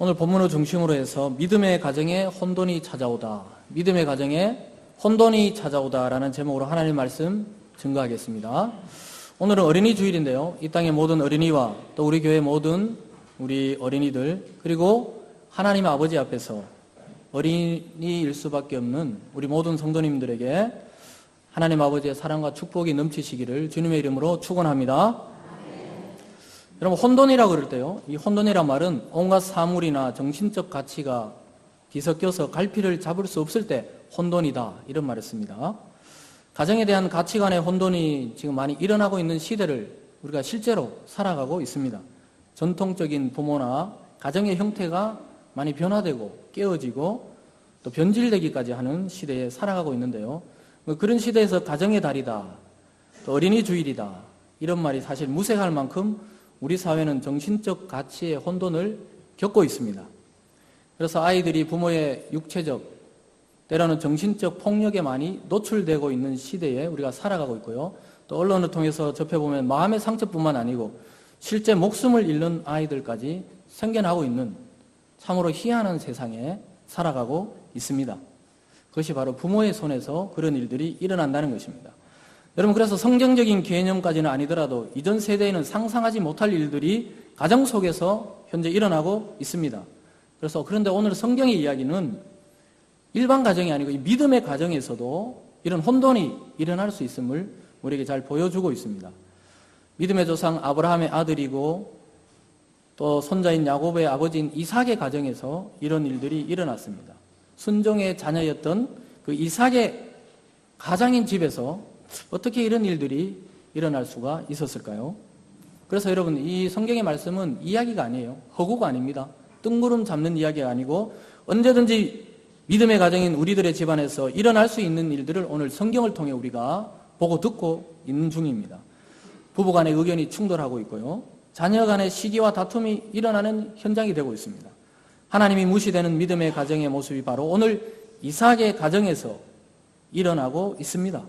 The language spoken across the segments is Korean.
오늘 본문을 중심으로 해서 믿음의 가정에 혼돈이 찾아오다, 믿음의 가정에 혼돈이 찾아오다라는 제목으로 하나님 말씀 증거하겠습니다. 오늘은 어린이 주일인데요. 이 땅의 모든 어린이와 또 우리 교회 모든 우리 어린이들, 그리고 하나님 아버지 앞에서 어린이일 수밖에 없는 우리 모든 성도님들에게 하나님 아버지의 사랑과 축복이 넘치시기를 주님의 이름으로 축원합니다. 여러분, 혼돈이라고 그럴 때요, 이 혼돈이란 말은 온갖 사물이나 정신적 가치가 뒤섞여서 갈피를 잡을 수 없을 때 혼돈이다, 이런 말을 씁니다. 가정에 대한 가치관의 혼돈이 지금 많이 일어나고 있는 시대를 우리가 실제로 살아가고 있습니다. 전통적인 부모나 가정의 형태가 많이 변화되고 깨어지고 또 변질되기까지 하는 시대에 살아가고 있는데요. 그런 시대에서 가정의 달이다, 또 어린이 주일이다, 이런 말이 사실 무색할 만큼 우리 사회는 정신적 가치의 혼돈을 겪고 있습니다. 그래서 아이들이 부모의 육체적, 때로는 정신적 폭력에 많이 노출되고 있는 시대에 우리가 살아가고 있고요. 또 언론을 통해서 접해보면 마음의 상처뿐만 아니고 실제 목숨을 잃는 아이들까지 생겨나고 있는 참으로 희한한 세상에 살아가고 있습니다. 그것이 바로 부모의 손에서 그런 일들이 일어난다는 것입니다. 여러분, 그래서 성경적인 개념까지는 아니더라도 이전 세대에는 상상하지 못할 일들이 가정 속에서 현재 일어나고 있습니다. 그런데 오늘 성경의 이야기는 일반 가정이 아니고 이 믿음의 가정에서도 이런 혼돈이 일어날 수 있음을 우리에게 잘 보여주고 있습니다. 믿음의 조상 아브라함의 아들이고 또 손자인 야곱의 아버지인 이삭의 가정에서 이런 일들이 일어났습니다. 순종의 자녀였던 그 이삭의 가장인 집에서 어떻게 이런 일들이 일어날 수가 있었을까요? 그래서 여러분, 이 성경의 말씀은 이야기가 아니에요. 허구가 아닙니다. 뜬구름 잡는 이야기가 아니고 언제든지 믿음의 가정인 우리들의 집안에서 일어날 수 있는 일들을 오늘 성경을 통해 우리가 보고 듣고 있는 중입니다. 부부 간의 의견이 충돌하고 있고요. 자녀 간의 시기와 다툼이 일어나는 현장이 되고 있습니다. 하나님이 무시되는 믿음의 가정의 모습이 바로 오늘 이삭의 가정에서 일어나고 있습니다.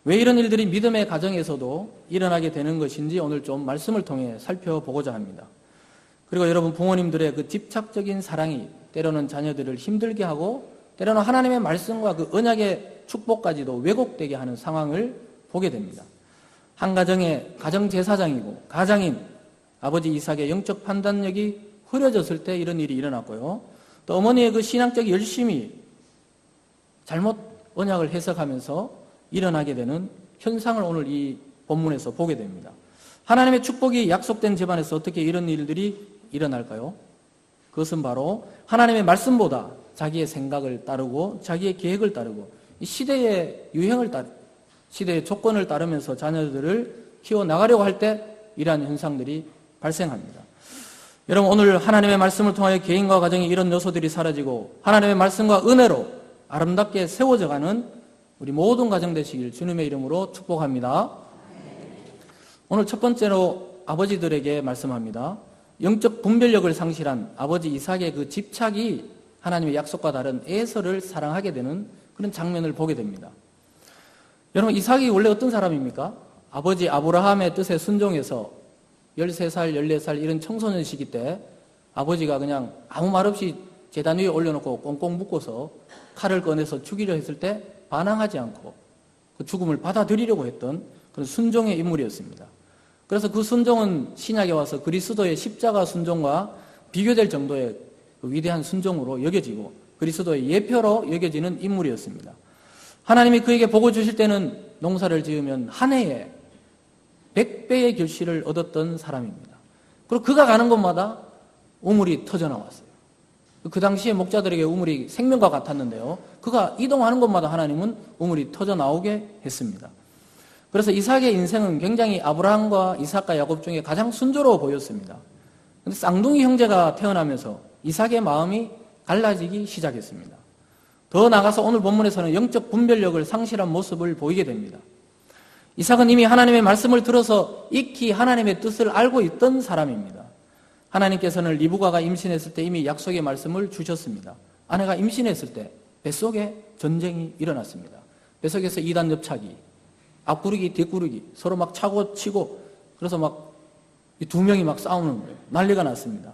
왜 이런 일들이 믿음의 가정에서도 일어나게 되는 것인지 오늘 좀 말씀을 통해 살펴보고자 합니다. 그리고 여러분, 부모님들의 그 집착적인 사랑이 때로는 자녀들을 힘들게 하고 때로는 하나님의 말씀과 그 언약의 축복까지도 왜곡되게 하는 상황을 보게 됩니다. 한 가정의 가정제사장이고 가장인 아버지 이삭의 영적 판단력이 흐려졌을 때 이런 일이 일어났고요. 또 어머니의 그 신앙적 열심이 잘못 언약을 해석하면서 일어나게 되는 현상을 오늘 이 본문에서 보게 됩니다. 하나님의 축복이 약속된 집안에서 어떻게 이런 일들이 일어날까요? 그것은 바로 하나님의 말씀보다 자기의 생각을 따르고 자기의 계획을 따르고 이 시대의 유행을 따르고 시대의 조건을 따르면서 자녀들을 키워나가려고 할 때 이러한 현상들이 발생합니다. 여러분, 오늘 하나님의 말씀을 통하여 개인과 가정의 이런 요소들이 사라지고 하나님의 말씀과 은혜로 아름답게 세워져가는 우리 모든 가정 되시길 주님의 이름으로 축복합니다. 오늘 첫 번째로 아버지들에게 말씀합니다. 영적 분별력을 상실한 아버지 이삭의 그 집착이 하나님의 약속과 다른 에서를 사랑하게 되는 그런 장면을 보게 됩니다. 여러분, 이삭이 원래 어떤 사람입니까? 아버지 아브라함의 뜻에 순종해서 13살, 14살 이런 청소년 시기 때 아버지가 그냥 아무 말 없이 제단 위에 올려놓고 꽁꽁 묶어서 칼을 꺼내서 죽이려 했을 때 반항하지 않고 그 죽음을 받아들이려고 했던 그런 순종의 인물이었습니다. 그래서 그 순종은 신약에 와서 그리스도의 십자가 순종과 비교될 정도의 그 위대한 순종으로 여겨지고 그리스도의 예표로 여겨지는 인물이었습니다. 하나님이 그에게 복을 주실 때는 농사를 지으면 한 해에 100배의 결실을 얻었던 사람입니다. 그리고 그가 가는 곳마다 우물이 터져 나왔어요. 그 당시에 목자들에게 우물이 생명과 같았는데요. 그가 이동하는 곳마다 하나님은 우물이 터져 나오게 했습니다. 그래서 이삭의 인생은 굉장히 아브라함과 이삭과 야곱 중에 가장 순조로워 보였습니다. 그런데 쌍둥이 형제가 태어나면서 이삭의 마음이 갈라지기 시작했습니다. 더 나아가서 오늘 본문에서는 영적 분별력을 상실한 모습을 보이게 됩니다. 이삭은 이미 하나님의 말씀을 들어서 익히 하나님의 뜻을 알고 있던 사람입니다. 하나님께서는 리브가가 임신했을 때 이미 약속의 말씀을 주셨습니다. 아내가 임신했을 때 뱃속에 전쟁이 일어났습니다. 뱃속에서 이단 엽차기, 앞구르기, 뒷구르기 서로 막 차고 치고 그래서 막 두 명이 막 싸우는 거예요. 난리가 났습니다.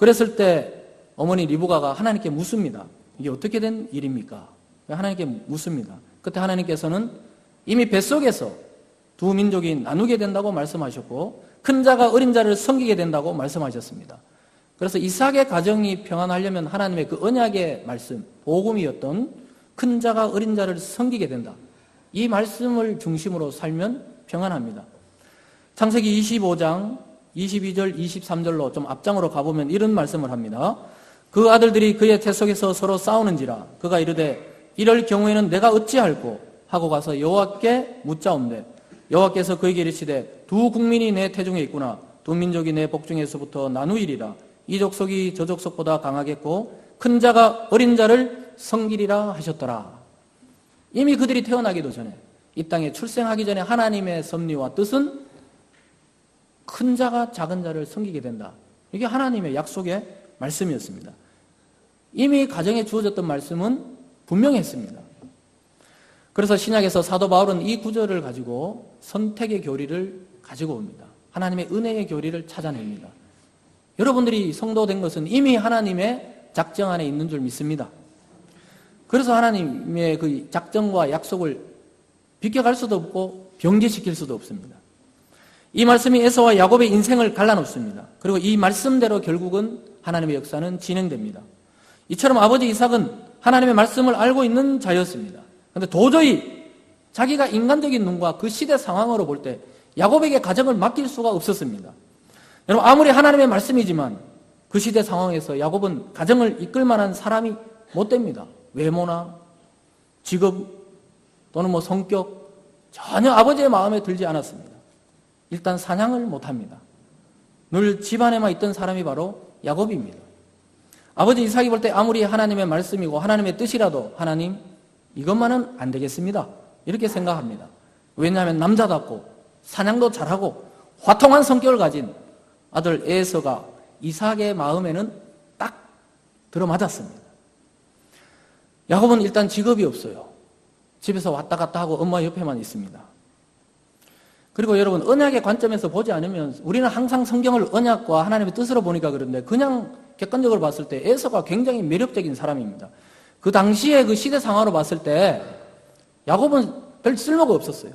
그랬을 때 어머니 리브가가 하나님께 묻습니다. 이게 어떻게 된 일입니까? 하나님께 묻습니다. 그때 하나님께서는 이미 뱃속에서 두 민족이 나누게 된다고 말씀하셨고 큰 자가 어린 자를 섬기게 된다고 말씀하셨습니다. 그래서 이삭의 가정이 평안하려면 하나님의 그 언약의 말씀, 복음이었던 큰 자가 어린 자를 섬기게 된다. 이 말씀을 중심으로 살면 평안합니다. 창세기 25장 22절 23절로 좀 앞장으로 가보면 이런 말씀을 합니다. 그 아들들이 그의 태 속에서 서로 싸우는지라 그가 이르되 이럴 경우에는 내가 어찌할꼬 하고 가서 여호와께 묻자온대 여호와께서 그에게 이르시되 두 국민이 내 태중에 있구나 두 민족이 내 복중에서부터 나누이리라 이 족속이 저 족속보다 강하겠고 큰 자가 어린 자를 섬기리라 하셨더라. 이미 그들이 태어나기도 전에 이 땅에 출생하기 전에 하나님의 섭리와 뜻은 큰 자가 작은 자를 섬기게 된다. 이게 하나님의 약속의 말씀이었습니다. 이미 가정에 주어졌던 말씀은 분명했습니다. 그래서 신약에서 사도 바울은 이 구절을 가지고 선택의 교리를 가지고 옵니다. 하나님의 은혜의 교리를 찾아냅니다. 여러분들이 성도 된 것은 이미 하나님의 작정 안에 있는 줄 믿습니다. 그래서 하나님의 그 작정과 약속을 비껴갈 수도 없고 변개시킬 수도 없습니다. 이 말씀이 에서와 야곱의 인생을 갈라놓습니다. 그리고 이 말씀대로 결국은 하나님의 역사는 진행됩니다. 이처럼 아버지 이삭은 하나님의 말씀을 알고 있는 자였습니다. 그런데 도저히 자기가 인간적인 눈과 그 시대 상황으로 볼 때 야곱에게 가정을 맡길 수가 없었습니다. 여러분 아무리 하나님의 말씀이지만 그 시대 상황에서 야곱은 가정을 이끌 만한 사람이 못 됩니다. 외모나 직업 또는 성격 전혀 아버지의 마음에 들지 않았습니다. 일단 사냥을 못합니다. 늘 집안에만 있던 사람이 바로 야곱입니다. 아버지 이삭이 볼 때 아무리 하나님의 말씀이고 하나님의 뜻이라도 하나님 이것만은 안 되겠습니다. 이렇게 생각합니다. 왜냐하면 남자답고 사냥도 잘하고 화통한 성격을 가진 아들 에서가 이삭의 마음에는 딱 들어맞았습니다. 야곱은 일단 직업이 없어요. 집에서 왔다 갔다 하고 엄마 옆에만 있습니다. 그리고 여러분 언약의 관점에서 보지 않으면 우리는 항상 성경을 언약과 하나님의 뜻으로 보니까 그런데 그냥 객관적으로 봤을 때 에서가 굉장히 매력적인 사람입니다. 그 당시에 그 시대 상황으로 봤을 때 야곱은 별 쓸모가 없었어요.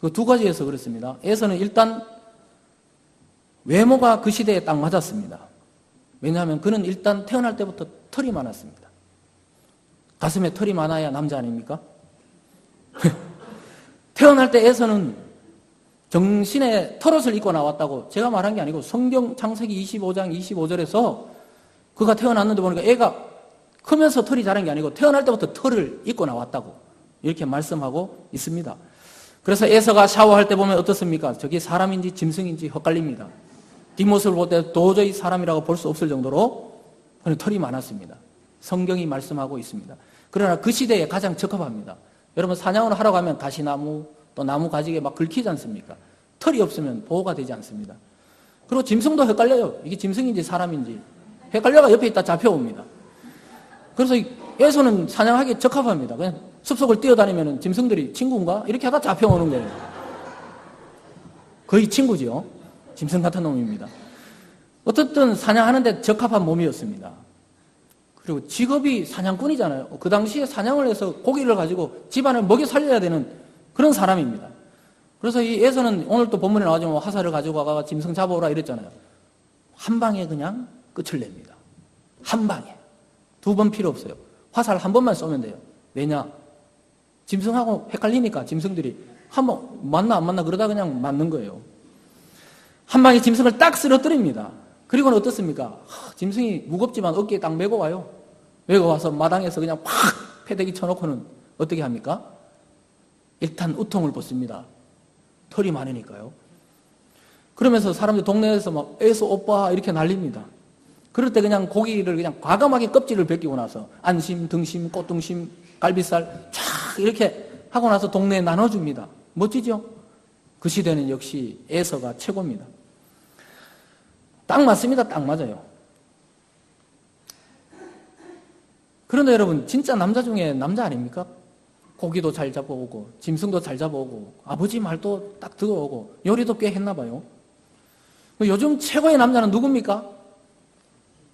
그 두 가지에서 그렇습니다. 에서는 일단 외모가 그 시대에 딱 맞았습니다. 왜냐하면 그는 일단 태어날 때부터 털이 많았습니다. 가슴에 털이 많아야 남자 아닙니까? 태어날 때 에서는 정신에 털옷을 입고 나왔다고 제가 말한 게 아니고 성경 창세기 25장 25절에서 그가 태어났는데 보니까 애가 크면서 털이 자란 게 아니고 태어날 때부터 털을 입고 나왔다고 이렇게 말씀하고 있습니다. 그래서 에서가 샤워할 때 보면 어떻습니까? 저게 사람인지 짐승인지 헷갈립니다. 뒷모습을 볼 때 도저히 사람이라고 볼 수 없을 정도로 털이 많았습니다. 성경이 말씀하고 있습니다. 그러나 그 시대에 가장 적합합니다. 여러분 사냥을 하러 가면 가시나무 또 나무 가지게 막 긁히지 않습니까? 털이 없으면 보호가 되지 않습니다. 그리고 짐승도 헷갈려요. 이게 짐승인지 사람인지 헷갈려가 옆에 있다 잡혀옵니다. 그래서 에서는 사냥하기에 적합합니다. 그냥 숲속을 뛰어다니면 짐승들이 친구인가? 이렇게 하다 잡혀오는 거예요. 거의 친구지요. 짐승 같은 놈입니다. 어떻든 사냥하는데 적합한 몸이었습니다. 그리고 직업이 사냥꾼이잖아요. 그 당시에 사냥을 해서 고기를 가지고 집안을 먹여 살려야 되는 그런 사람입니다. 그래서 이 에서는 오늘 또 본문에 나오지만 화살을 가지고 와가 짐승 잡아오라 이랬잖아요. 한 방에 그냥 끝을 냅니다. 한 방에. 두 번 필요 없어요. 화살 한 번만 쏘면 돼요. 왜냐? 짐승하고 헷갈리니까 짐승들이 한번 맞나 안 맞나 그러다 그냥 맞는 거예요. 한 방에 짐승을 딱 쓰러뜨립니다. 그리고는 어떻습니까? 짐승이 무겁지만 어깨에 딱 메고 와요. 메고 와서 마당에서 그냥 팍 패대기 쳐놓고는 어떻게 합니까? 일단 우통을 벗습니다. 털이 많으니까요. 그러면서 사람들 동네에서 막 에서 오빠 이렇게 난립니다. 그럴 때 그냥 고기를 그냥 과감하게 껍질을 벗기고 나서 안심, 등심, 꽃등심, 갈비살 쫙 이렇게 하고 나서 동네에 나눠줍니다. 멋지죠? 그 시대는 역시 에서가 최고입니다. 딱 맞습니다. 딱 맞아요. 그런데 여러분 진짜 남자 중에 남자 아닙니까? 고기도 잘 잡아오고 짐승도 잘 잡아오고 아버지 말도 딱 들어오고 요리도 꽤 했나 봐요. 요즘 최고의 남자는 누굽니까?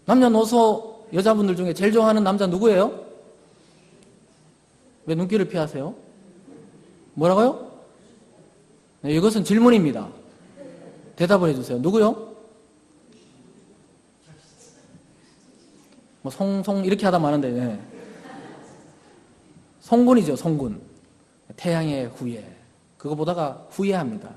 남녀노소 여자분들 중에 제일 좋아하는 남자 누구예요? 왜 눈길을 피하세요? 뭐라고요? 네, 이것은 질문입니다. 대답을 해주세요. 누구요? 뭐 송송 이렇게 하다 마는데 네. 송군이죠. 송군. 태양의 후예. 그거 보다가 후회합니다.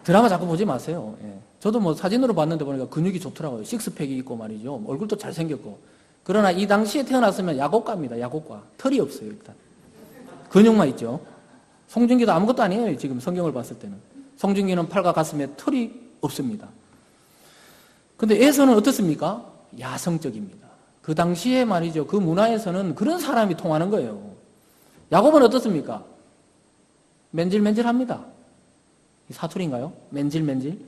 드라마 자꾸 보지 마세요. 예. 저도 뭐 사진으로 봤는데 보니까 근육이 좋더라고요. 식스팩이 있고 말이죠. 얼굴도 잘생겼고. 그러나 이 당시에 태어났으면 야곡과입니다. 야곡과. 털이 없어요. 일단. 근육만 있죠. 송중기도 아무것도 아니에요. 지금 성경을 봤을 때는. 송중기는 팔과 가슴에 털이 없습니다. 근데 에서는 어떻습니까? 야성적입니다. 그 당시에 말이죠. 그 문화에서는 그런 사람이 통하는 거예요. 야곱은 어떻습니까? 맨질맨질합니다. 사투리인가요? 맨질맨질.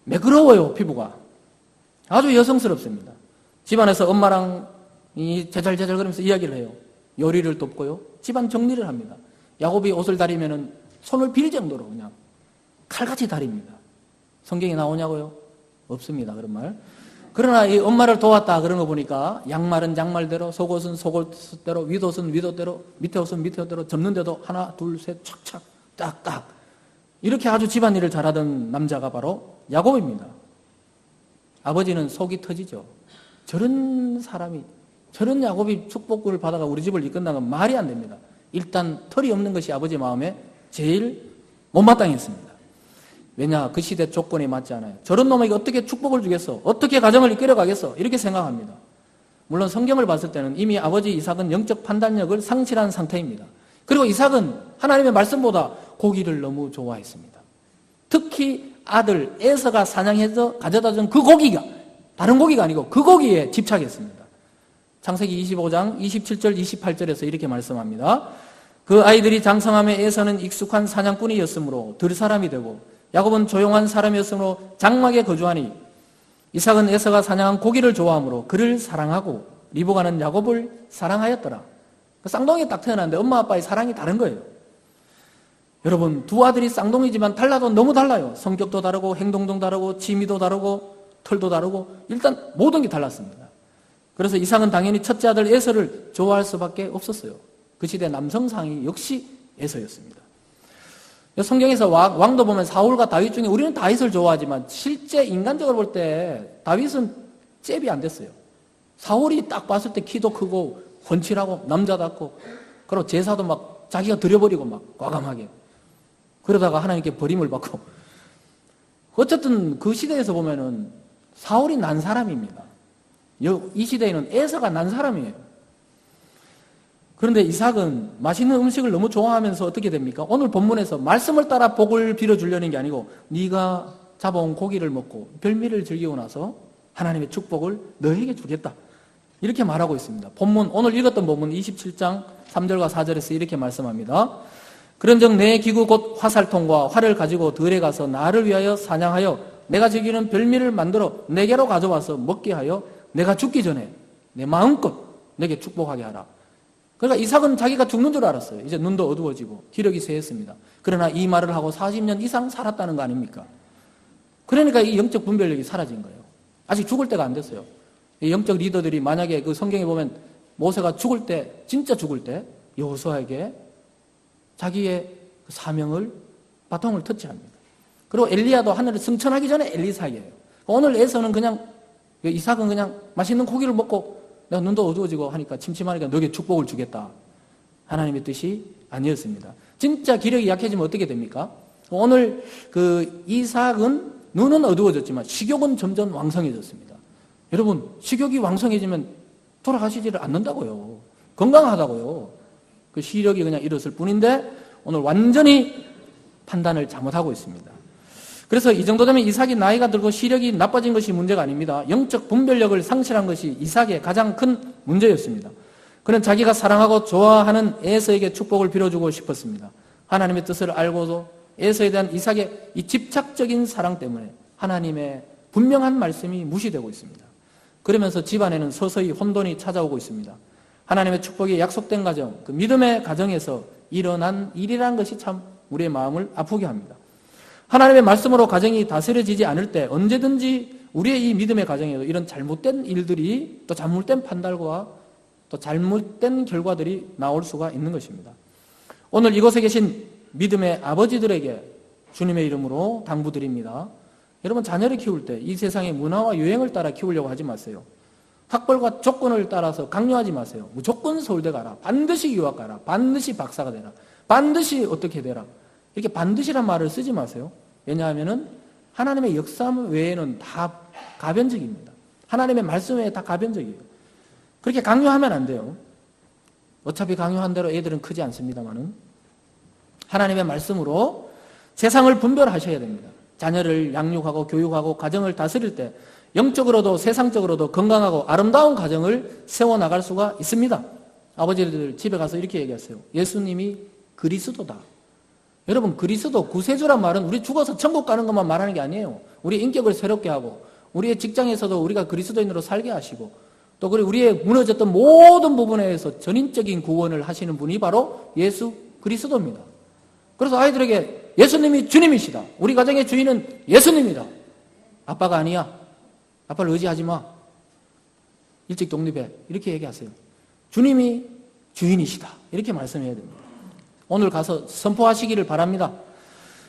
매끄러워요, 피부가. 아주 여성스럽습니다. 집안에서 엄마랑 제잘제잘 그러면서 이야기를 해요. 요리를 돕고요. 집안 정리를 합니다. 야곱이 옷을 다리면은 손을 빌 정도로 그냥 칼같이 다립니다. 성경에 나오냐고요? 없습니다. 그런 말. 그러나 이 엄마를 도왔다 그런 거 보니까 양말은 양말대로, 속옷은 속옷대로, 윗옷은 윗옷대로, 밑에 옷은 밑에 옷대로 접는데도 하나, 둘, 셋, 착착, 딱딱. 이렇게 아주 집안일을 잘하던 남자가 바로 야곱입니다. 아버지는 속이 터지죠. 저런 사람이, 저런 야곱이 축복을 받아가 우리 집을 이끈다는 건 말이 안 됩니다. 일단 털이 없는 것이 아버지 마음에 제일 못마땅했습니다. 왜냐? 그 시대 조건에 맞지 않아요. 저런 놈에게 어떻게 축복을 주겠어? 어떻게 가정을 이끌어 가겠어? 이렇게 생각합니다. 물론 성경을 봤을 때는 이미 아버지 이삭은 영적 판단력을 상실한 상태입니다. 그리고 이삭은 하나님의 말씀보다 고기를 너무 좋아했습니다. 특히 아들 에서가 사냥해서 가져다 준 그 고기가, 다른 고기가 아니고 그 고기에 집착했습니다. 창세기 25장 27절 28절에서 이렇게 말씀합니다. 그 아이들이 장성함에 에서는 익숙한 사냥꾼이었으므로 들사람이 되고 야곱은 조용한 사람이었으므로 장막에 거주하니 이삭은 에서가 사냥한 고기를 좋아하므로 그를 사랑하고 리브가는 야곱을 사랑하였더라. 쌍둥이에 딱 태어났는데 엄마 아빠의 사랑이 다른 거예요. 여러분, 두 아들이 쌍둥이지만 달라도 너무 달라요. 성격도 다르고 행동도 다르고 취미도 다르고 털도 다르고 일단 모든 게 달랐습니다. 그래서 이삭은 당연히 첫째 아들 에서를 좋아할 수밖에 없었어요. 그 시대 남성상이 역시 에서였습니다. 성경에서 왕도 보면 사울과 다윗 중에 우리는 다윗을 좋아하지만 실제 인간적으로 볼 때 다윗은 잽이 안 됐어요. 사울이 딱 봤을 때 키도 크고 훤칠하고 남자답고 그리고 제사도 막 자기가 드려버리고 막 과감하게 그러다가 하나님께 버림을 받고 어쨌든 그 시대에서 보면은 사울이 난 사람입니다. 이 시대에는 에서가 난 사람이에요. 그런데 이삭은 맛있는 음식을 너무 좋아하면서 어떻게 됩니까? 오늘 본문에서 말씀을 따라 복을 빌어주려는 게 아니고 네가 잡아온 고기를 먹고 별미를 즐기고 나서 하나님의 축복을 너에게 주겠다. 이렇게 말하고 있습니다. 본문, 오늘 읽었던 본문 27장 3절과 4절에서 이렇게 말씀합니다. 그런즉 내 기구 곧 화살통과 활을 가지고 들에 가서 나를 위하여 사냥하여 내가 즐기는 별미를 만들어 내게로 가져와서 먹게 하여 내가 죽기 전에 내 마음껏 내게 축복하게 하라. 그러니까 이삭은 자기가 죽는 줄 알았어요. 이제 눈도 어두워지고 기력이 쇠했습니다. 그러나 이 말을 하고 40년 이상 살았다는 거 아닙니까? 그러니까 이 영적 분별력이 사라진 거예요. 아직 죽을 때가 안 됐어요. 이 영적 리더들이 만약에 그 성경에 보면 모세가 죽을 때, 진짜 죽을 때 여호수아에게 자기의 그 사명을 바통을 터치합니다. 그리고 엘리야도 하늘을 승천하기 전에 엘리사예요. 오늘 에서는 그냥 이삭은 그냥 맛있는 고기를 먹고 내가 눈도 어두워지고 하니까 침침하니까 너에게 축복을 주겠다. 하나님의 뜻이 아니었습니다. 진짜 기력이 약해지면 어떻게 됩니까? 오늘 그 이삭은 눈은 어두워졌지만 식욕은 점점 왕성해졌습니다. 여러분, 식욕이 왕성해지면 돌아가시지를 않는다고요. 건강하다고요. 그 시력이 그냥 잃었을 뿐인데 오늘 완전히 판단을 잘못하고 있습니다. 그래서 이 정도 되면 이삭이 나이가 들고 시력이 나빠진 것이 문제가 아닙니다. 영적 분별력을 상실한 것이 이삭의 가장 큰 문제였습니다. 그는 자기가 사랑하고 좋아하는 에서에게 축복을 빌어주고 싶었습니다. 하나님의 뜻을 알고도 에서에 대한 이삭의 이 집착적인 사랑 때문에 하나님의 분명한 말씀이 무시되고 있습니다. 그러면서 집안에는 서서히 혼돈이 찾아오고 있습니다. 하나님의 축복이 약속된 가정, 그 믿음의 가정에서 일어난 일이라는 것이 참 우리의 마음을 아프게 합니다. 하나님의 말씀으로 가정이 다스려지지 않을 때 언제든지 우리의 이 믿음의 가정에도 이런 잘못된 일들이 또 잘못된 판단과 또 잘못된 결과들이 나올 수가 있는 것입니다. 오늘 이곳에 계신 믿음의 아버지들에게 주님의 이름으로 당부드립니다. 여러분, 자녀를 키울 때 이 세상의 문화와 유행을 따라 키우려고 하지 마세요. 학벌과 조건을 따라서 강요하지 마세요. 무조건 서울대 가라. 반드시 유학 가라. 반드시 박사가 되라. 반드시 어떻게 되라. 이렇게 반드시란 말을 쓰지 마세요. 왜냐하면 하나님의 역사 외에는 다 가변적입니다. 하나님의 말씀 외에 다 가변적이에요. 그렇게 강요하면 안 돼요. 어차피 강요한 대로 애들은 크지 않습니다만은 하나님의 말씀으로 세상을 분별하셔야 됩니다. 자녀를 양육하고 교육하고 가정을 다스릴 때 영적으로도 세상적으로도 건강하고 아름다운 가정을 세워나갈 수가 있습니다. 아버지들 집에 가서 이렇게 얘기하세요. 예수님이 그리스도다. 여러분, 그리스도, 구세주란 말은 우리 죽어서 천국 가는 것만 말하는 게 아니에요. 우리 인격을 새롭게 하고 우리의 직장에서도 우리가 그리스도인으로 살게 하시고 또 우리의 무너졌던 모든 부분에서 전인적인 구원을 하시는 분이 바로 예수 그리스도입니다. 그래서 아이들에게 예수님이 주님이시다. 우리 가정의 주인은 예수님이다. 아빠가 아니야. 아빠를 의지하지 마. 일찍 독립해. 이렇게 얘기하세요. 주님이 주인이시다. 이렇게 말씀해야 됩니다. 오늘 가서 선포하시기를 바랍니다.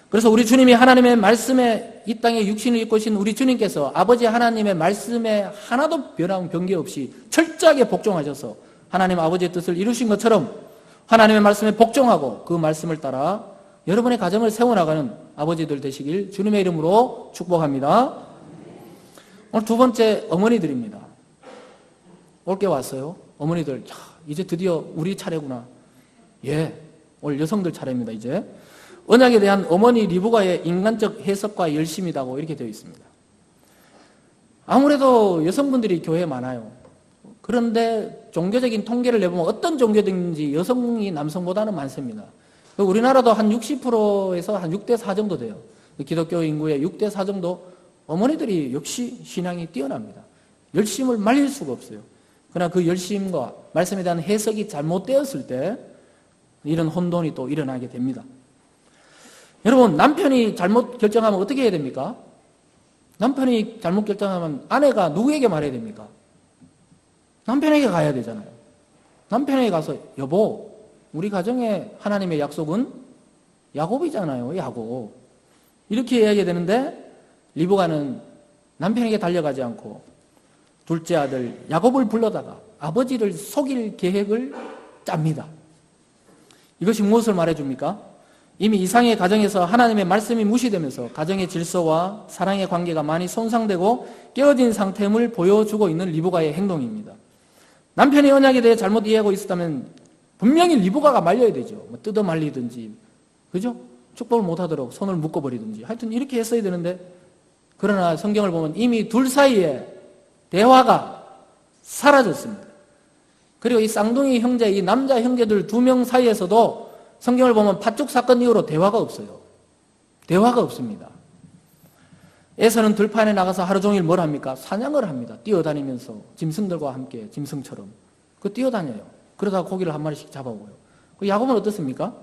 그래서 우리 주님이 하나님의 말씀에 이 땅에 육신을 입고 오신 우리 주님께서 아버지 하나님의 말씀에 하나도 변개 없이 철저하게 복종하셔서 하나님 아버지의 뜻을 이루신 것처럼 하나님의 말씀에 복종하고 그 말씀을 따라 여러분의 가정을 세워나가는 아버지들 되시길 주님의 이름으로 축복합니다. 오늘 두 번째 어머니들입니다. 올게 왔어요. 어머니들, 이제 드디어 우리 차례구나. 예, 오늘 여성들 차례입니다. 이제 언약에 대한 어머니 리브가의 인간적 해석과 열심이라고 이렇게 되어 있습니다. 아무래도 여성분들이 교회에 많아요. 그런데 종교적인 통계를 내보면 어떤 종교든지 여성이 남성보다는 많습니다. 우리나라도 한 60%에서 한 6대4 정도 돼요. 기독교 인구의 6대4 정도 어머니들이 역시 신앙이 뛰어납니다. 열심을 말릴 수가 없어요. 그러나 그 열심과 말씀에 대한 해석이 잘못되었을 때 이런 혼돈이 또 일어나게 됩니다. 여러분, 남편이 잘못 결정하면 어떻게 해야 됩니까? 남편이 잘못 결정하면 아내가 누구에게 말해야 됩니까? 남편에게 가야 되잖아요. 남편에게 가서 여보, 우리 가정의 하나님의 약속은 야곱이잖아요. 야곱. 이렇게 이야기해야 되는데 리브가는 남편에게 달려가지 않고 둘째 아들 야곱을 불러다가 아버지를 속일 계획을 짭니다. 이것이 무엇을 말해줍니까? 이미 이상의 가정에서 하나님의 말씀이 무시되면서 가정의 질서와 사랑의 관계가 많이 손상되고 깨어진 상태임을 보여주고 있는 리브가의 행동입니다. 남편의 언약에 대해 잘못 이해하고 있었다면 분명히 리브가가 말려야 되죠. 뭐 뜯어 말리든지, 그죠? 축복을 못하도록 손을 묶어버리든지. 하여튼 이렇게 했어야 되는데, 그러나 성경을 보면 이미 둘 사이에 대화가 사라졌습니다. 그리고 이 쌍둥이 형제, 이 남자 형제들 2명 사이에서도 성경을 보면 팥죽 사건 이후로 대화가 없어요. 대화가 없습니다. 에서는 들판에 나가서 하루 종일 뭘 합니까? 사냥을 합니다. 뛰어다니면서 짐승들과 함께 짐승처럼 뛰어다녀요. 그러다가 고기를 한 마리씩 잡아오고요. 그 야곱은 어떻습니까?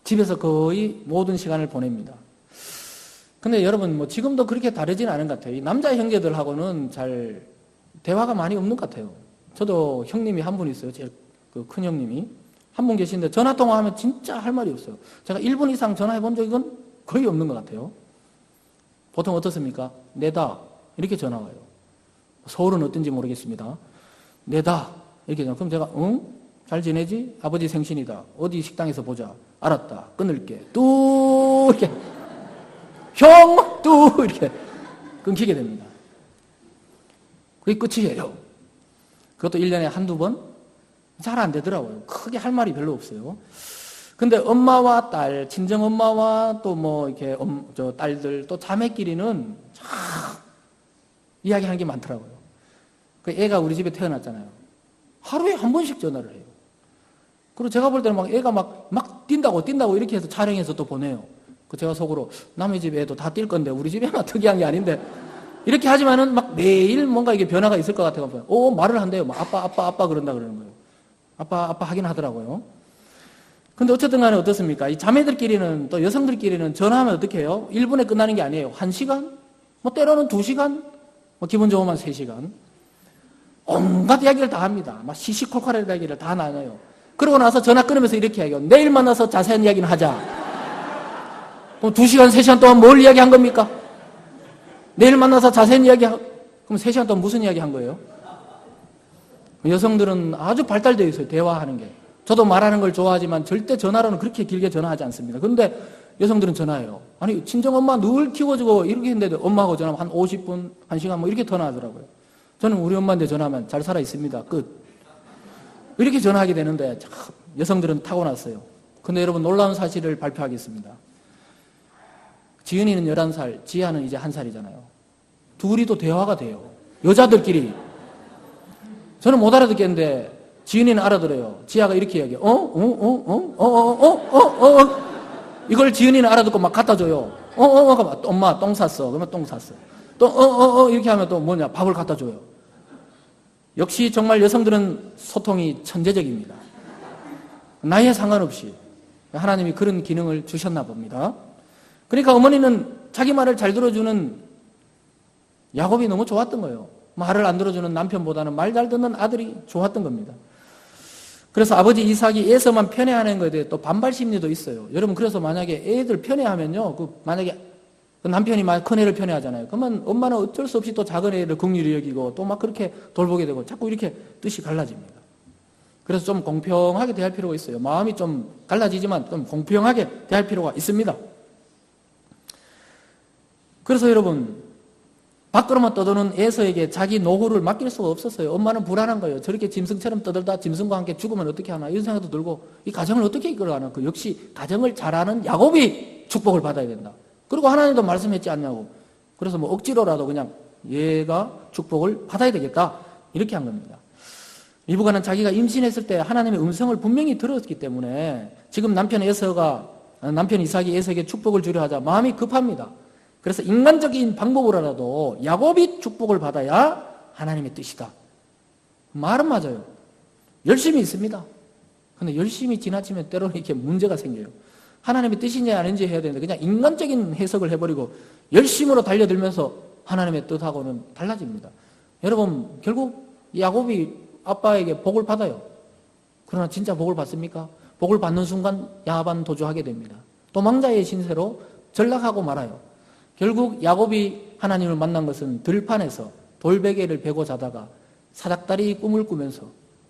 집에서 거의 모든 시간을 보냅니다. 근데 여러분, 지금도 그렇게 다르진 않은 것 같아요. 이 남자 형제들하고는 잘 대화가 많이 없는 것 같아요. 저도 형님이 한 분 있어요. 제일 큰 형님이. 한 분 계신데 전화통화하면 진짜 할 말이 없어요. 제가 1분 이상 전화해 본 적은 거의 없는 것 같아요. 보통 어떻습니까? 내다. 이렇게 전화 와요. 서울은 어떤지 모르겠습니다. 내다. 이렇게 전화. 그럼 제가, 응? 잘 지내지? 아버지 생신이다. 어디 식당에서 보자. 알았다. 끊을게. 뚜 이렇게. 형! 뚜 이렇게 끊기게 됩니다. 그게 끝이에요. 그것도 1년에 한두 번? 잘 안 되더라고요. 크게 할 말이 별로 없어요. 근데 엄마와 딸, 친정 엄마와 또 이렇게 딸들, 또 자매끼리는 참 이야기하는 게 많더라고요. 그 애가 우리 집에 태어났잖아요. 하루에 한 번씩 전화를 해요. 그리고 제가 볼 때는 애가 막 뛴다고 이렇게 해서 촬영해서 또 보내요. 그 제가 속으로 남의 집 애도 다 뛸 건데 우리 집에만 특이한 게 아닌데 이렇게 하지만은 매일 뭔가 이게 변화가 있을 것 같아요. 말을 한대요. 아빠 그런다 그러는 거예요. 아빠 하긴 하더라고요. 근데 어쨌든 간에 어떻습니까? 이 자매들끼리는 또 여성들끼리는 전화하면 어떻게 해요? 1분에 끝나는 게 아니에요. 1시간? 뭐 때로는 2시간, 뭐 기분 좋으면 3시간. 온갖 이야기를 다 합니다. 막 시시콜콜한 이야기를 다 나눠요. 그러고 나서 전화 끊으면서 이렇게 얘기해요. 내일 만나서 자세한 이야기는 하자. 그럼 2시간, 3시간 동안 뭘 이야기한 겁니까? 내일 만나서 자세한 이야기, 그럼 3시간 동안 무슨 이야기 한 거예요? 여성들은 아주 발달되어 있어요. 대화하는 게. 저도 말하는 걸 좋아하지만 절대 전화로는 그렇게 길게 전화하지 않습니다. 그런데 여성들은 전화해요. 아니, 친정엄마 늘 키워주고 이렇게 했는데 엄마하고 전화하면 한 50분, 1시간 뭐 이렇게 전화하더라고요. 저는 우리 엄마한테 전화하면 잘 살아 있습니다. 끝. 이렇게 전화하게 되는데 참 여성들은 타고났어요. 근데 여러분 놀라운 사실을 발표하겠습니다. 지은이는 11살, 지아는 이제 1살이잖아요. 둘이도 대화가 돼요. 여자들끼리. 저는 못 알아듣겠는데 지은이는 알아들어요. 지아가 이렇게 이야기해요. 이걸 지은이는 알아듣고 막 갖다 줘요. 엄마 똥 쌌어. 그러면 똥 쌌어. 또 이렇게 하면 또 뭐냐 밥을 갖다 줘요. 역시 정말 여성들은 소통이 천재적입니다. 나이에 상관없이 하나님이 그런 기능을 주셨나 봅니다. 그러니까 어머니는 자기 말을 잘 들어주는 야곱이 너무 좋았던 거예요. 말을 안 들어주는 남편보다는 말 잘 듣는 아들이 좋았던 겁니다. 그래서 아버지 이삭이 에서만 편애하는 것에 대해 또 반발 심리도 있어요. 여러분 그래서 만약에 애들 편애하면요, 만약에 남편이 큰 애를 편애하잖아요. 그러면 엄마는 어쩔 수 없이 또 작은 애를 긍휼히 여기고 또 막 그렇게 돌보게 되고 자꾸 이렇게 뜻이 갈라집니다. 그래서 좀 공평하게 대할 필요가 있어요. 마음이 좀 갈라지지만 좀 공평하게 대할 필요가 있습니다. 그래서 여러분 밖으로만 떠도는 에서에게 자기 노후를 맡길 수가 없었어요. 엄마는 불안한 거예요. 저렇게 짐승처럼 떠들다 짐승과 함께 죽으면 어떻게 하나 이런 생각도 들고 이 가정을 어떻게 이끌어가나. 그 역시 가정을 잘하는 야곱이 축복을 받아야 된다. 그리고 하나님도 말씀했지 않냐고. 그래서 뭐 억지로라도 그냥 얘가 축복을 받아야 되겠다. 이렇게 한 겁니다. 리브가는 자기가 임신했을 때 하나님의 음성을 분명히 들었기 때문에 지금 남편 이삭이 에서에게 축복을 주려 하자 마음이 급합니다. 그래서 인간적인 방법으로라도 야곱이 축복을 받아야 하나님의 뜻이다. 말은 맞아요. 열심히 있습니다. 근데 열심히 지나치면 때로는 이렇게 문제가 생겨요. 하나님의 뜻인지 아닌지 해야 되는데 그냥 인간적인 해석을 해버리고 열심으로 달려들면서 하나님의 뜻하고는 달라집니다. 여러분 결국 야곱이 아빠에게 복을 받아요. 그러나 진짜 복을 받습니까? 복을 받는 순간 야반 도주하게 됩니다. 도망자의 신세로 전락하고 말아요. 결국 야곱이 하나님을 만난 것은 들판에서 돌베개를 베고 자다가 사닥다리 꿈을 꾸면서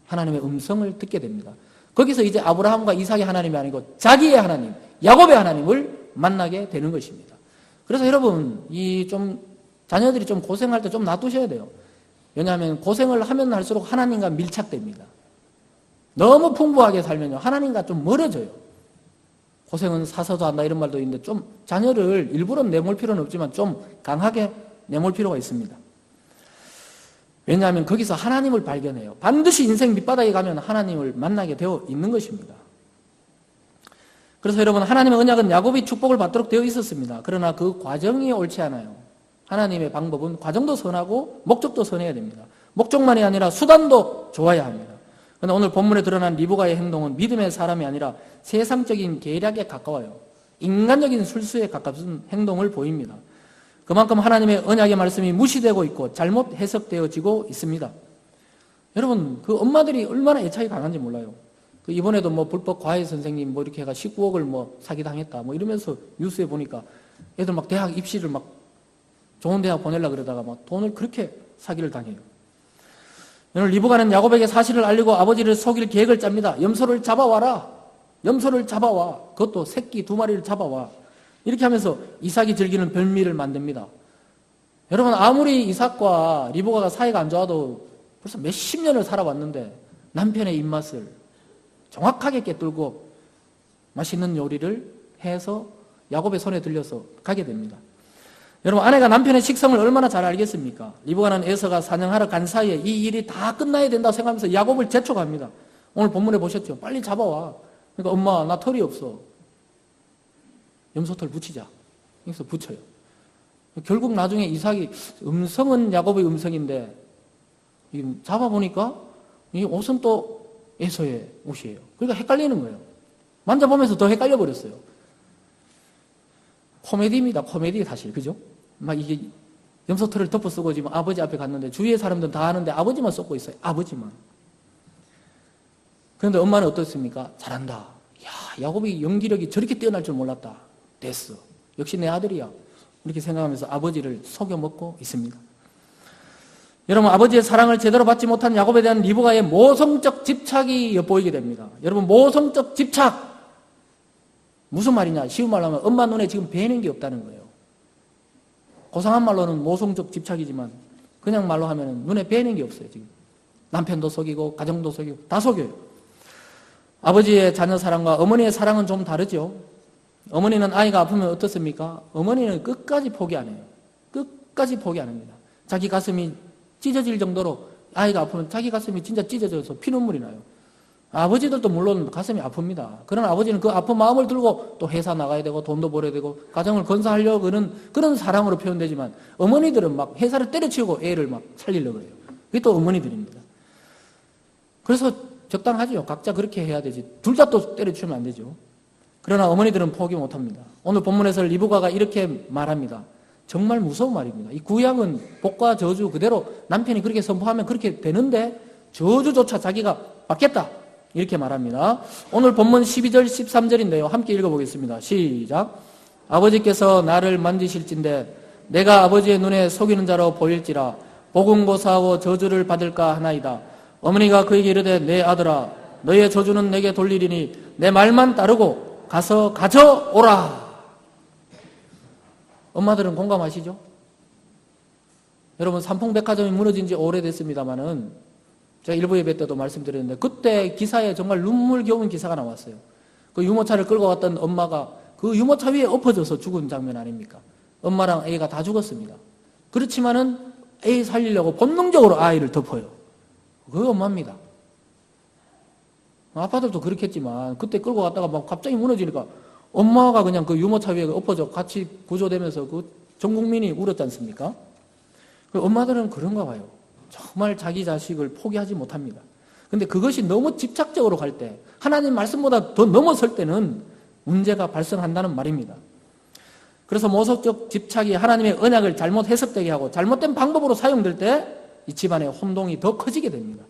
하나님의 음성을 듣게 됩니다. 거기서 이제 아브라함과 이삭의 하나님이 아니고 자기의 하나님, 야곱의 하나님을 만나게 되는 것입니다. 그래서 여러분, 자녀들이 좀 고생할 때 좀 놔두셔야 돼요. 왜냐하면 고생을 하면 할수록 하나님과 밀착됩니다. 너무 풍부하게 살면요, 하나님과 좀 멀어져요. 고생은 사서도 한다 이런 말도 있는데 좀 자녀를 일부러 내몰 필요는 없지만 좀 강하게 내몰 필요가 있습니다. 왜냐하면 거기서 하나님을 발견해요. 반드시 인생 밑바닥에 가면 하나님을 만나게 되어 있는 것입니다. 그래서 여러분 하나님의 언약은 야곱이 축복을 받도록 되어 있었습니다. 그러나 그 과정이 옳지 않아요. 하나님의 방법은 과정도 선하고 목적도 선해야 됩니다. 목적만이 아니라 수단도 좋아야 합니다. 그런데 오늘 본문에 드러난 리브가의 행동은 믿음의 사람이 아니라 세상적인 계략에 가까워요. 인간적인 술수에 가까운 행동을 보입니다. 그만큼 하나님의 언약의 말씀이 무시되고 있고 잘못 해석되어지고 있습니다. 여러분 그 엄마들이 얼마나 애착이 강한지 몰라요. 그 이번에도 뭐 불법 과외 선생님 뭐 이렇게 해가 19억을 뭐 사기당했다 뭐 이러면서 뉴스에 보니까 애들 막 대학 입시를 막 좋은 대학 보내려고 그러다가 막 돈을 그렇게 사기를 당해요. 오늘 리브가는 야곱에게 사실을 알리고 아버지를 속일 계획을 짭니다. 염소를 잡아와라. 염소를 잡아와. 그것도 새끼 2마리를 잡아와. 이렇게 하면서 이삭이 즐기는 별미를 만듭니다. 여러분 아무리 이삭과 리브가가 사이가 안 좋아도 벌써 몇십 년을 살아왔는데 남편의 입맛을 정확하게 꿰뚫고 맛있는 요리를 해서 야곱의 손에 들려서 가게 됩니다. 여러분 아내가 남편의 식성을 얼마나 잘 알겠습니까? 리브가는 에서가 사냥하러 간 사이에 이 일이 다 끝나야 된다고 생각하면서 야곱을 재촉합니다. 오늘 본문에 보셨죠? 빨리 잡아와. 그러니까 엄마 나 털이 없어. 염소털 붙이자. 그래서 붙여요. 결국 나중에 이삭이 음성은 야곱의 음성인데 잡아보니까 이 옷은 또 에서의 옷이에요. 그러니까 헷갈리는 거예요. 만져보면서 더 헷갈려 버렸어요. 코미디입니다. 코미디 사실. 그죠? 막 이게 염소털을 덮어 쓰고 지금 아버지 앞에 갔는데 주위의 사람들은 다 아는데 아버지만 쏟고 있어요. 아버지만. 그런데 엄마는 어떻습니까? 잘한다. 야, 야곱이 연기력이 저렇게 뛰어날 줄 몰랐다. 됐어. 역시 내 아들이야. 이렇게 생각하면서 아버지를 속여 먹고 있습니다. 여러분, 아버지의 사랑을 제대로 받지 못한 야곱에 대한 리브가의 모성적 집착이 엿보이게 됩니다. 여러분, 모성적 집착. 무슨 말이냐? 쉬운 말로 하면 엄마 눈에 지금 배는 게 없다는 거예요. 고상한 말로는 모성적 집착이지만 그냥 말로 하면 눈에 배는 게 없어요. 지금 남편도 속이고 가정도 속이고 다 속여요. 아버지의 자녀 사랑과 어머니의 사랑은 좀 다르죠. 어머니는 아이가 아프면 어떻습니까? 어머니는 끝까지 포기 안 해요. 끝까지 포기 안 합니다. 자기 가슴이 찢어질 정도로 아이가 아프면 자기 가슴이 진짜 찢어져서 피눈물이 나요. 아버지들도 물론 가슴이 아픕니다. 그러나 아버지는 그 아픈 마음을 들고 또 회사 나가야 되고 돈도 벌어야 되고 가정을 건사하려고 그런 사랑으로 표현되지만 어머니들은 막 회사를 때려치우고 애를 막 살리려고 해요. 그게 또 어머니들입니다. 그래서 적당하죠. 각자 그렇게 해야 되지. 둘 다 또 때려치우면 안 되죠. 그러나 어머니들은 포기 못합니다. 오늘 본문에서 리브가가 이렇게 말합니다. 정말 무서운 말입니다. 이 구약은 복과 저주 그대로 남편이 그렇게 선포하면 그렇게 되는데 저주조차 자기가 받겠다. 이렇게 말합니다. 오늘 본문 12절 13절인데요. 함께 읽어보겠습니다. 시작. 아버지께서 나를 만지실진데 내가 아버지의 눈에 속이는 자로 보일지라 복음고사하고 저주를 받을까 하나이다. 어머니가 그에게 이르되 내 아들아 너의 저주는 내게 돌리리니 내 말만 따르고 가서 가져오라. 엄마들은 공감하시죠? 여러분 삼풍백화점이 무너진 지 오래됐습니다마는 제가 일부 예배 때도 말씀드렸는데 그때 기사에 정말 눈물겨운 기사가 나왔어요. 그 유모차를 끌고 왔던 엄마가 그 유모차 위에 엎어져서 죽은 장면 아닙니까? 엄마랑 애가 다 죽었습니다. 그렇지만은 애 살리려고 본능적으로 아이를 덮어요. 그 엄마입니다. 아빠들도 그렇겠지만 그때 끌고 갔다가 막 갑자기 무너지니까 엄마가 그냥 그 유모차 위에 엎어져 같이 구조되면서 그 전 국민이 울었지 않습니까? 엄마들은 그런가 봐요. 정말 자기 자식을 포기하지 못합니다. 근데 그것이 너무 집착적으로 갈 때, 하나님 말씀보다 더 넘어설 때는 문제가 발생한다는 말입니다. 그래서 모성적 집착이 하나님의 언약을 잘못 해석되게 하고 잘못된 방법으로 사용될 때 이 집안의 혼동이 더 커지게 됩니다.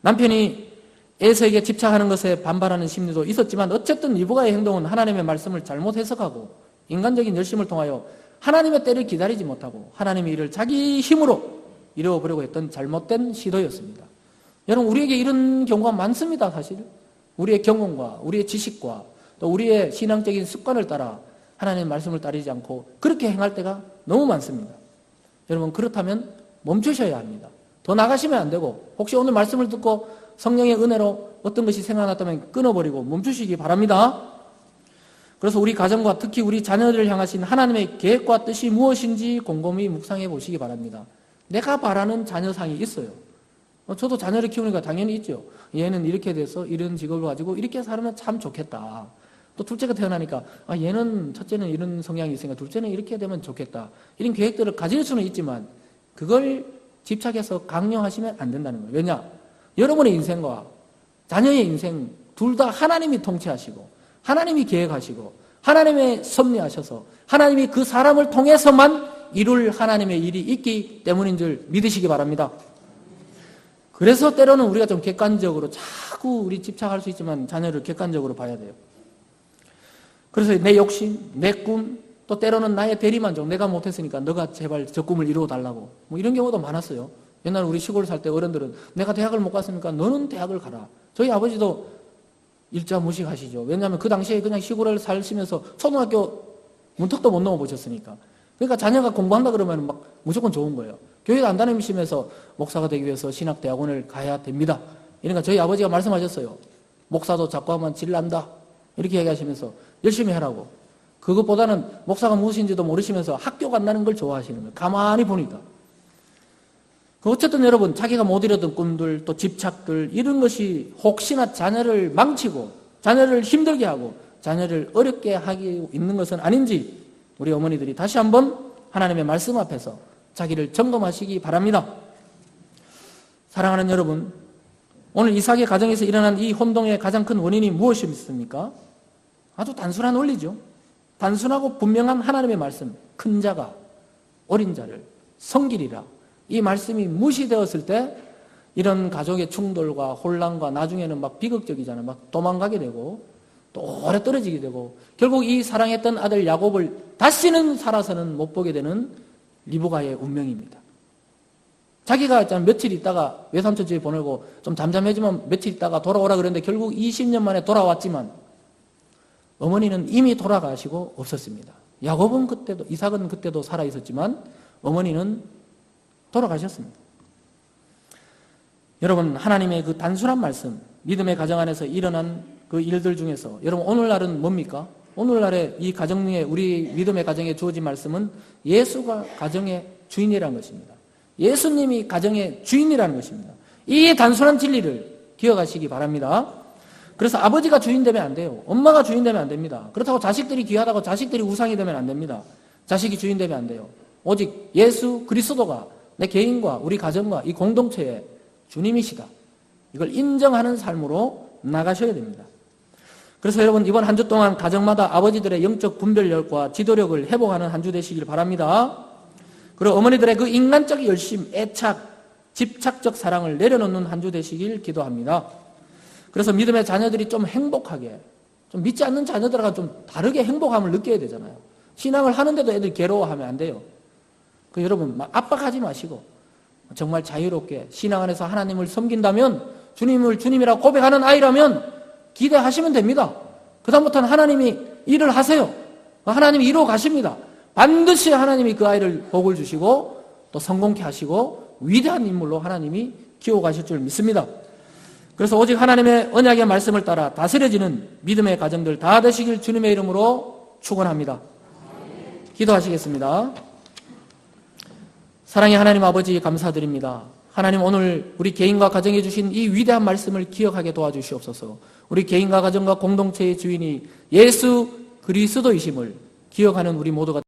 남편이 에서에게 집착하는 것에 반발하는 심리도 있었지만 어쨌든 리브가의 행동은 하나님의 말씀을 잘못 해석하고 인간적인 열심을 통하여 하나님의 때를 기다리지 못하고 하나님의 일을 자기 힘으로 이루어보려고 했던 잘못된 시도였습니다. 여러분 우리에게 이런 경우가 많습니다. 사실 우리의 경험과 우리의 지식과 또 우리의 신앙적인 습관을 따라 하나님의 말씀을 따르지 않고 그렇게 행할 때가 너무 많습니다. 여러분 그렇다면 멈추셔야 합니다. 더 나가시면 안 되고 혹시 오늘 말씀을 듣고 성령의 은혜로 어떤 것이 생각났다면 끊어버리고 멈추시기 바랍니다. 그래서 우리 가정과 특히 우리 자녀들을 향하신 하나님의 계획과 뜻이 무엇인지 곰곰이 묵상해 보시기 바랍니다. 내가 바라는 자녀상이 있어요. 저도 자녀를 키우니까 당연히 있죠. 얘는 이렇게 돼서 이런 직업을 가지고 이렇게 살면 참 좋겠다. 또 둘째가 태어나니까 얘는 첫째는 이런 성향이 있으니까 둘째는 이렇게 되면 좋겠다. 이런 계획들을 가질 수는 있지만 그걸 집착해서 강요하시면 안 된다는 거예요. 왜냐? 여러분의 인생과 자녀의 인생 둘 다 하나님이 통치하시고 하나님이 계획하시고 하나님의 섭리하셔서 하나님이 그 사람을 통해서만 이룰 하나님의 일이 있기 때문인 줄 믿으시기 바랍니다. 그래서 때로는 우리가 좀 객관적으로 자꾸 우리 집착할 수 있지만 자녀를 객관적으로 봐야 돼요. 그래서 내 욕심, 내 꿈, 또 때로는 나의 대리만족, 내가 못했으니까 너가 제발 저 꿈을 이루어달라고 뭐 이런 경우도 많았어요. 옛날 우리 시골 살 때 어른들은 내가 대학을 못 갔으니까 너는 대학을 가라. 저희 아버지도 일자 무식하시죠. 왜냐하면 그 당시에 그냥 시골을 살시면서 초등학교 문턱도 못 넘어보셨으니까. 그러니까 자녀가 공부한다 그러면 막 무조건 좋은 거예요. 교회 안 다니시면서 목사가 되기 위해서 신학대학원을 가야 됩니다. 그러니까 저희 아버지가 말씀하셨어요. 목사도 자꾸 하면 질 난다. 이렇게 얘기하시면서 열심히 하라고. 그것보다는 목사가 무엇인지도 모르시면서 학교 간다는 걸 좋아하시는 거예요. 가만히 보니까. 어쨌든 여러분 자기가 못 이뤘던 꿈들 또 집착들 이런 것이 혹시나 자녀를 망치고 자녀를 힘들게 하고 자녀를 어렵게 하고 있는 것은 아닌지 우리 어머니들이 다시 한번 하나님의 말씀 앞에서 자기를 점검하시기 바랍니다. 사랑하는 여러분, 오늘 이삭의 가정에서 일어난 이 혼동의 가장 큰 원인이 무엇입니까? 아주 단순한 원리죠. 단순하고 분명한 하나님의 말씀, 큰 자가 어린 자를 성길이라. 이 말씀이 무시되었을 때 이런 가족의 충돌과 혼란과 나중에는 막 비극적이잖아요. 막 도망가게 되고 또 오래 떨어지게 되고 결국 이 사랑했던 아들 야곱을 다시는 살아서는 못 보게 되는 리브가의 운명입니다. 자기가 있잖아 며칠 있다가 외삼촌 집에 보내고 좀 잠잠해지면 며칠 있다가 돌아오라 그랬는데 결국 20년 만에 돌아왔지만 어머니는 이미 돌아가시고 없었습니다. 야곱은 그때도, 이삭은 그때도 살아있었지만 어머니는 돌아가셨습니다. 여러분, 하나님의 그 단순한 말씀, 믿음의 가정 안에서 일어난 그 일들 중에서 여러분 오늘날은 뭡니까? 오늘날의 이 가정 위에 우리 믿음의 가정에 주어진 말씀은 예수가 가정의 주인이라는 것입니다. 예수님이 가정의 주인이라는 것입니다. 이 단순한 진리를 기억하시기 바랍니다. 그래서 아버지가 주인 되면 안 돼요. 엄마가 주인 되면 안 됩니다. 그렇다고 자식들이 귀하다고 자식들이 우상이 되면 안 됩니다. 자식이 주인 되면 안 돼요. 오직 예수 그리스도가 내 개인과 우리 가정과 이 공동체의 주님이시다. 이걸 인정하는 삶으로 나가셔야 됩니다. 그래서 여러분 이번 한 주 동안 가정마다 아버지들의 영적 분별력과 지도력을 회복하는 한 주 되시길 바랍니다. 그리고 어머니들의 그 인간적 열심, 애착, 집착적 사랑을 내려놓는 한 주 되시길 기도합니다. 그래서 믿음의 자녀들이 좀 행복하게, 좀 믿지 않는 자녀들과 좀 다르게 행복함을 느껴야 되잖아요. 신앙을 하는데도 애들 괴로워하면 안 돼요. 그 여러분 압박하지 마시고 정말 자유롭게 신앙 안에서 하나님을 섬긴다면 주님을 주님이라고 고백하는 아이라면 기대하시면 됩니다. 그 다음부터는 하나님이 일을 하세요. 하나님이 이루어 가십니다. 반드시 하나님이 그 아이를 복을 주시고 또 성공케 하시고 위대한 인물로 하나님이 키워가실 줄 믿습니다. 그래서 오직 하나님의 언약의 말씀을 따라 다스려지는 믿음의 가정들 다 되시길 주님의 이름으로 축원합니다. 기도하시겠습니다. 사랑의 하나님 아버지 감사드립니다. 하나님 오늘 우리 개인과 가정에 주신 이 위대한 말씀을 기억하게 도와주시옵소서. 우리 개인과 가정과 공동체의 주인이 예수 그리스도이심을 기억하는 우리 모두가